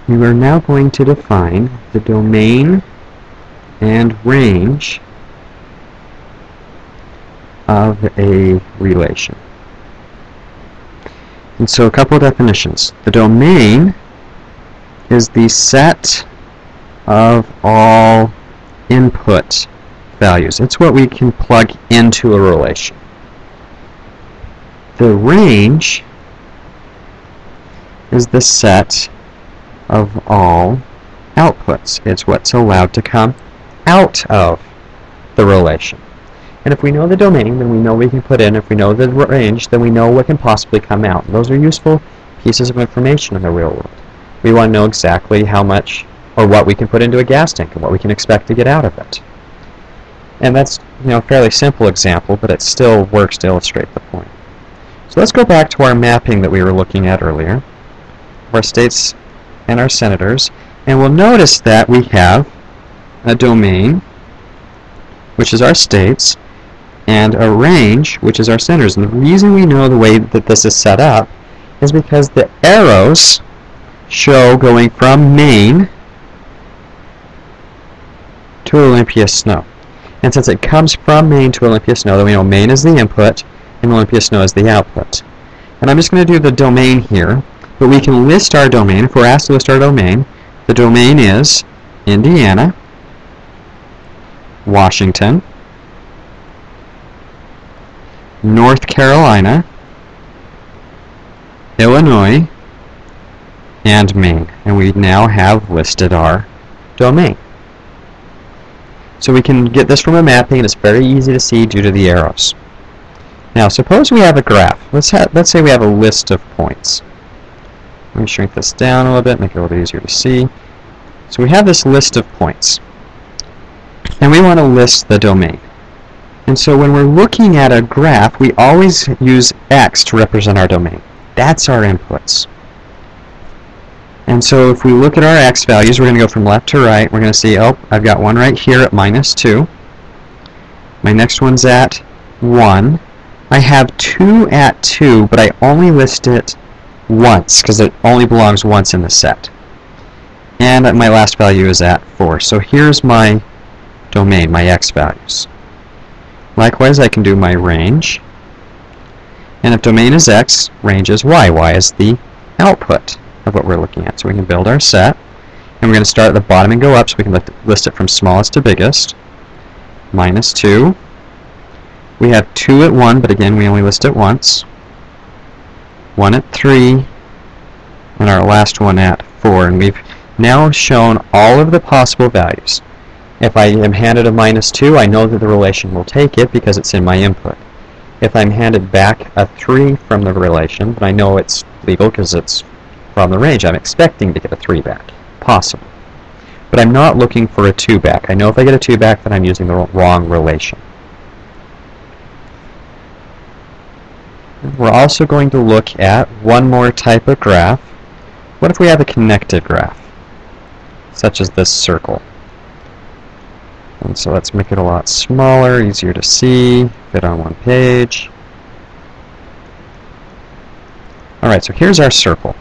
we are now going to define the domain and range of a relation. And so a couple of definitions. The domain is the set of all input values. It's what we can plug into a relation. The range is the set of all outputs. It's what's allowed to come out of the relation. And if we know the domain, then we know we can put in. If we know the range, then we know what can possibly come out. And those are useful pieces of information in the real world. We want to know exactly how much or what we can put into a gas tank and what we can expect to get out of it. And that's a fairly simple example, but it still works to illustrate the point. So let's go back to our mapping that we were looking at earlier, our states and our senators, and we'll notice that we have a domain, which is our states, and a range, which is our senators. And the reason we know the way that this is set up is because the arrows show going from Maine to Olympia Snow. And since it comes from Maine to Olympia Snow, then we know Maine is the input and Olympia Snow is the output. And I'm just going to do the domain here, but we can list our domain. If we're asked to list our domain, the domain is Indiana, Washington, North Carolina, Illinois, and Maine. And we now have listed our domain. So we can get this from a mapping, and it's very easy to see due to the arrows. Now suppose we have a graph. Let's say we have a list of points. Let me shrink this down a little bit, make it a little bit easier to see. So we have this list of points, and we want to list the domain. And so when we're looking at a graph, we always use X to represent our domain. That's our inputs. And so if we look at our X values, we're going to go from left to right. We're going to see, oh, I've got one right here at -2. My next one's at 1. I have 2 at 2, but I only list it once because it only belongs once in the set. And my last value is at 4. So here's my domain, my X values. Likewise, I can do my range. And if domain is X, range is Y. Y is the output of what we're looking at. So we can build our set. And we're going to start at the bottom and go up, so we can list it from smallest to biggest. -2. We have 2 at 1, but again, we only list it once. 1 at 3. And our last one at 4. And we've now shown all of the possible values. If I am handed a -2, I know that the relation will take it because it's in my input. If I'm handed back a 3 from the relation, then I know it's legal because it's from the range. I'm expecting to get a 3 back. Possible. But I'm not looking for a 2 back. I know if I get a 2 back, then I'm using the wrong relation. We're also going to look at one more type of graph. What if we have a connected graph, such as this circle? And so let's make it a lot smaller, easier to see, fit on one page. Alright, so here's our circle.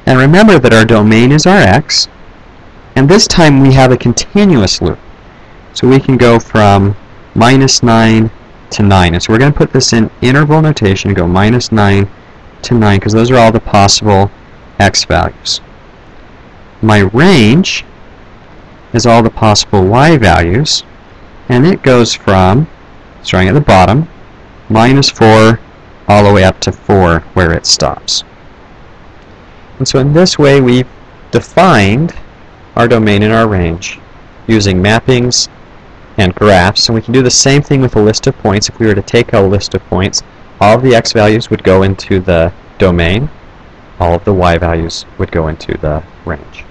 And remember that our domain is our X, and this time we have a continuous loop. So we can go from -9 to 9. And so we're going to put this in interval notation and go -9 to 9, because those are all the possible X values. My range is all the possible Y values, and it goes from, starting at the bottom, -4 all the way up to 4 where it stops. And so in this way we've defined our domain and our range using mappings and graphs, and we can do the same thing with a list of points. If we were to take a list of points, all of the X values would go into the domain, all of the Y values would go into the range.